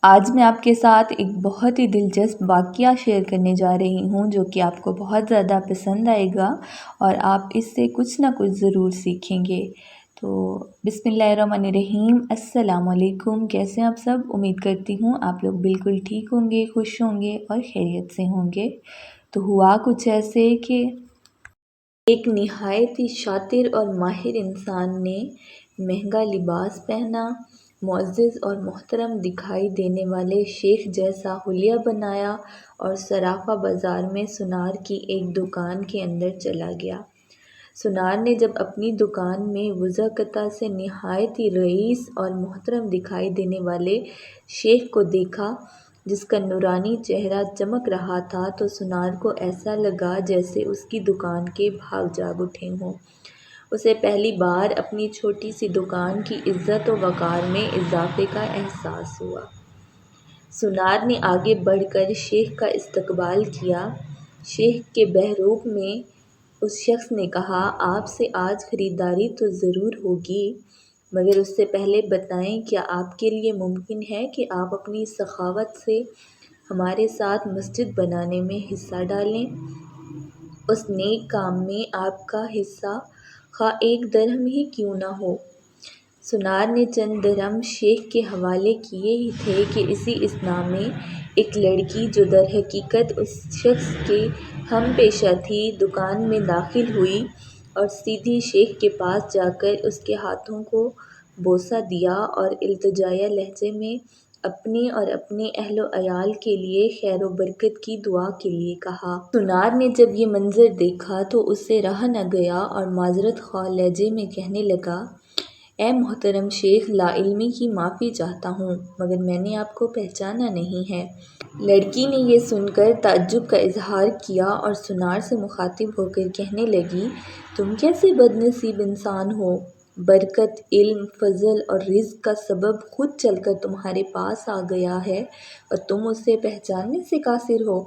آج میں آپ کے ساتھ ایک بہت ہی دلچسپ واقعہ شیئر کرنے جا رہی ہوں جو کہ آپ کو بہت زیادہ پسند آئے گا اور آپ اس سے کچھ نہ کچھ ضرور سیکھیں گے۔ تو بسم اللہ الرحمن الرحیم، السلام علیکم۔ کیسے ہیں آپ سب؟ امید کرتی ہوں آپ لوگ بالکل ٹھیک ہوں گے، خوش ہوں گے اور خیریت سے ہوں گے۔ تو ہوا کچھ ایسے کہ ایک نہایت ہی شاطر اور ماہر انسان نے مہنگا لباس پہنا، معزز اور محترم دکھائی دینے والے شیخ جیسا حلیہ بنایا اور صرافہ بازار میں سونار کی ایک دکان کے اندر چلا گیا۔ سونار نے جب اپنی دکان میں وضاحت سے نہایت ہی رئیس اور محترم دکھائی دینے والے شیخ کو دیکھا جس کا نورانی چہرہ چمک رہا تھا، تو سونار کو ایسا لگا جیسے اس کی دکان کے بھاگ جاگ اٹھے ہوں۔ اسے پہلی بار اپنی چھوٹی سی دکان کی عزت و وقار میں اضافے کا احساس ہوا۔ سونار نے آگے بڑھ کر شیخ کا استقبال کیا۔ شیخ کے بحروپ میں اس شخص نے کہا، آپ سے آج خریداری تو ضرور ہوگی، مگر اس سے پہلے بتائیں کیا آپ کے لیے ممکن ہے کہ آپ اپنی سخاوت سے ہمارے ساتھ مسجد بنانے میں حصہ ڈالیں؟ اس نیک کام میں آپ کا حصہ خواہ ایک درہم ہی کیوں نہ ہو۔ سونار نے چند درہم شیخ کے حوالے کیے ہی تھے کہ اسی اثناء میں ایک لڑکی جو در حقیقت اس شخص کی ہم پیشہ تھی، دکان میں داخل ہوئی اور سیدھی شیخ کے پاس جا کر اس کے ہاتھوں کو بوسہ دیا اور التجائیہ لہجے میں اپنے اور اپنے اہل و عیال کے لیے خیر و برکت کی دعا کے لیے کہا۔ سونار نے جب یہ منظر دیکھا تو اس سے رہا نہ گیا اور معذرت خواہ لہجے میں کہنے لگا، اے محترم شیخ، لا علمی کی معافی چاہتا ہوں، مگر میں نے آپ کو پہچانا نہیں ہے۔ لڑکی نے یہ سن کر تعجب کا اظہار کیا اور سونار سے مخاطب ہو کر کہنے لگی، تم کیسے بد نصیب انسان ہو! برکت، علم، فضل اور رزق کا سبب خود چل کر تمہارے پاس آ گیا ہے اور تم اسے پہچاننے سے قاصر ہو۔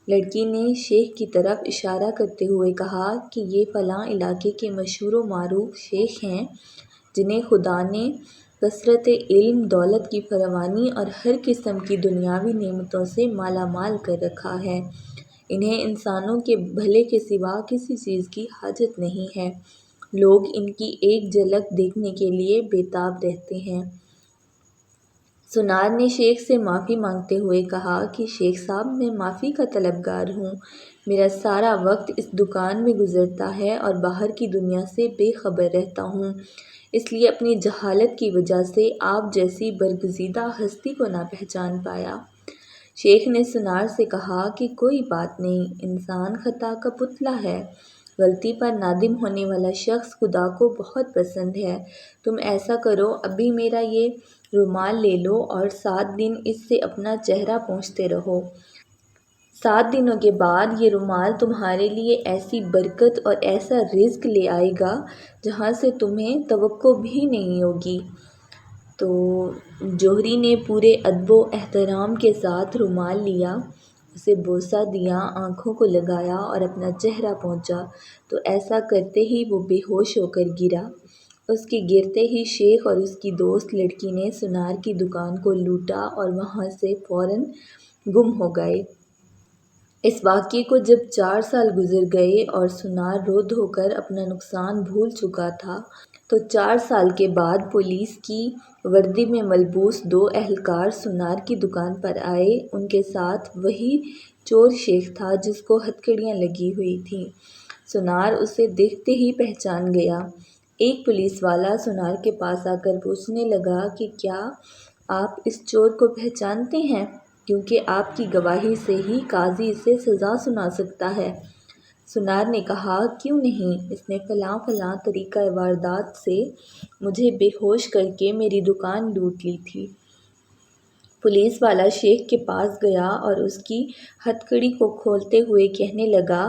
لڑکی نے شیخ کی طرف اشارہ کرتے ہوئے کہا کہ یہ فلاں علاقے کے مشہور و معروف شیخ ہیں جنہیں خدا نے کثرت علم، دولت کی فراوانی اور ہر قسم کی دنیاوی نعمتوں سے مالا مال کر رکھا ہے۔ انہیں انسانوں کے بھلے کے سوا کسی چیز کی حاجت نہیں ہے۔ لوگ ان کی ایک جھلک دیکھنے کے لیے بے تاب رہتے ہیں۔ سونار نے شیخ سے معافی مانگتے ہوئے کہا کہ شیخ صاحب، میں معافی کا طلبگار ہوں۔ میرا سارا وقت اس دکان میں گزرتا ہے اور باہر کی دنیا سے بے خبر رہتا ہوں، اس لیے اپنی جہالت کی وجہ سے آپ جیسی برگزیدہ ہستی کو نہ پہچان پایا۔ شیخ نے سونار سے کہا کہ کوئی بات نہیں، انسان خطا کا پتلا ہے۔ غلطی پر نادم ہونے والا شخص خدا کو بہت پسند ہے۔ تم ایسا کرو، ابھی میرا یہ رومال لے لو اور 7 دن اس سے اپنا چہرہ پوچھتے رہو۔ 7 دنوں کے بعد یہ رومال تمہارے لیے ایسی برکت اور ایسا رزق لے آئے گا جہاں سے تمہیں توقع بھی نہیں ہوگی۔ تو جوہری نے پورے ادب و احترام کے ساتھ رومال لیا، اسے بوسہ دیا، آنکھوں کو لگایا اور اپنا چہرہ پونچھا، تو ایسا کرتے ہی وہ بے ہوش ہو کر گرا۔ اس کے گرتے ہی شیخ اور اس کی دوست لڑکی نے سونار کی دکان کو لوٹا اور وہاں سے فوراً گم ہو گئے۔ اس واقعے کو جب 4 سال گزر گئے اور سونار رو دھو کر اپنا نقصان بھول چکا تھا، تو 4 سال کے بعد پولیس کی وردی میں ملبوس 2 اہلکار سونار کی دکان پر آئے۔ ان کے ساتھ وہی چور شیخ تھا جس کو ہتھکڑیاں لگی ہوئی تھیں۔ سونار اسے دیکھتے ہی پہچان گیا۔ ایک پولیس والا سونار کے پاس آ کر پوچھنے لگا کہ کیا آپ اس چور کو پہچانتے ہیں؟ کیونکہ آپ کی گواہی سے ہی قاضی اسے سزا سنا سکتا ہے۔ سونار نے کہا، کیوں نہیں، اس نے فلاں فلاں طریقۂ واردات سے مجھے بے ہوش کر کے میری دکان لوٹ لی تھی۔ پولیس والا شیخ کے پاس گیا اور اس کی ہتھکڑی کو کھولتے ہوئے کہنے لگا،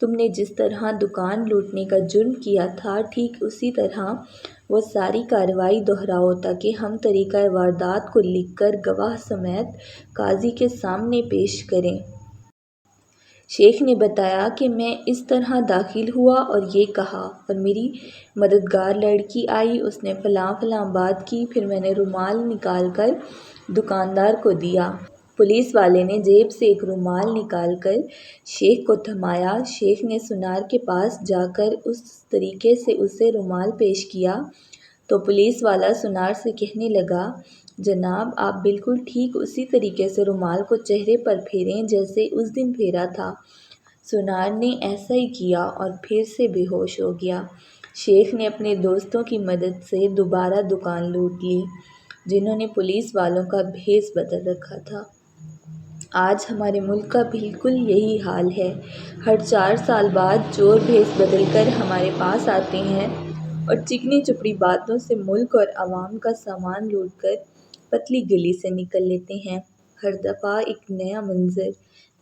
تم نے جس طرح دکان لوٹنے کا جرم کیا تھا، ٹھیک اسی طرح وہ ساری کارروائی دہراؤ تاکہ ہم طریقۂ واردات کو لکھ کر گواہ سمیت قاضی کے سامنے پیش کریں۔ شیخ نے بتایا کہ میں اس طرح داخل ہوا اور یہ کہا، اور میری مددگار لڑکی آئی، اس نے فلاں فلاں بات کی، پھر میں نے رومال نکال کر دکاندار کو دیا۔ پولیس والے نے جیب سے ایک رومال نکال کر شیخ کو تھمایا۔ شیخ نے سونار کے پاس جا کر اس طریقے سے اسے رومال پیش کیا تو پولیس والا سونار سے کہنے لگا، جناب آپ بالکل ٹھیک اسی طریقے سے رومال کو چہرے پر پھیریں جیسے اس دن پھیرا تھا۔ سونار نے ایسا ہی کیا اور پھر سے بے ہوش ہو گیا۔ شیخ نے اپنے دوستوں کی مدد سے دوبارہ دکان لوٹ لی، جنہوں نے پولیس والوں کا بھیس بدل رکھا تھا۔ آج ہمارے ملک کا بالکل یہی حال ہے۔ ہر 4 سال بعد چور بھیس بدل کر ہمارے پاس آتے ہیں اور چکنی چپڑی باتوں سے ملک اور عوام کا سامان لوٹ کر پتلی گلی سے نکل لیتے ہیں۔ ہر دفعہ ایک نیا منظر،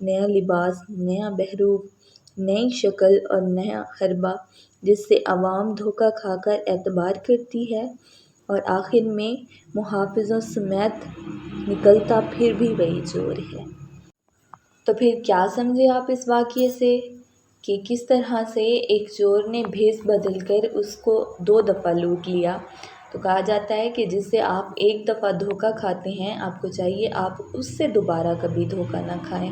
نیا لباس، نیا بہروپ، نئی شکل اور نیا حربہ، جس سے عوام دھوکہ کھا کر اعتبار کرتی ہے اور آخر میں محافظوں سمیت نکلتا پھر بھی وہی چور ہے۔ تو پھر کیا سمجھے آپ اس واقعے سے کہ کس طرح سے ایک چور نے بھیس بدل کر اس کو 2 دفعہ لوٹ لیا۔ تو کہا جاتا ہے کہ جس سے آپ ایک دفعہ دھوکہ کھاتے ہیں، آپ کو چاہیے آپ اس سے دوبارہ کبھی دھوکہ نہ کھائیں۔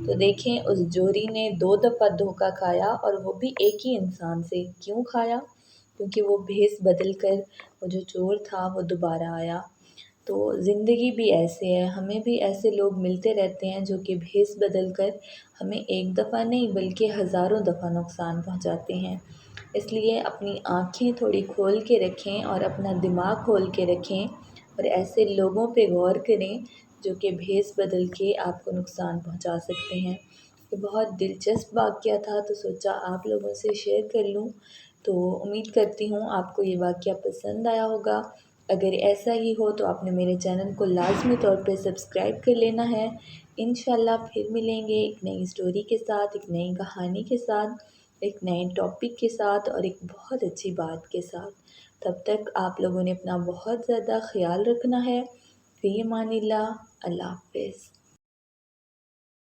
تو دیکھیں اس چوری نے 2 دفعہ دھوکہ کھایا، اور وہ بھی ایک ہی انسان سے۔ کیوں کھایا؟ کیونکہ وہ بھیس بدل کر وہ جو چور تھا وہ دوبارہ آیا۔ تو زندگی بھی ایسے ہے، ہمیں بھی ایسے لوگ ملتے رہتے ہیں جو کہ بھیس بدل کر ہمیں ایک دفعہ نہیں بلکہ ہزاروں دفعہ نقصان پہنچاتے ہیں۔ اس لیے اپنی آنکھیں تھوڑی کھول کے رکھیں اور اپنا دماغ کھول کے رکھیں، اور ایسے لوگوں پہ غور کریں جو کہ بھیس بدل کے آپ کو نقصان پہنچا سکتے ہیں۔ یہ بہت دلچسپ واقعہ تھا، تو سوچا آپ لوگوں سے شیئر کر لوں۔ تو امید کرتی ہوں آپ کو یہ واقعہ پسند آیا ہوگا۔ اگر ایسا ہی ہو تو آپ نے میرے چینل کو لازمی طور پہ سبسکرائب کر لینا ہے۔ انشاءاللہ پھر ملیں گے ایک نئی اسٹوری کے ساتھ، ایک نئی کہانی کے ساتھ، ایک نئے ٹاپک کے ساتھ اور ایک بہت اچھی بات کے ساتھ۔ تب تک آپ لوگوں نے اپنا بہت زیادہ خیال رکھنا ہے۔ فی امان اللہ، اللہ حافظ۔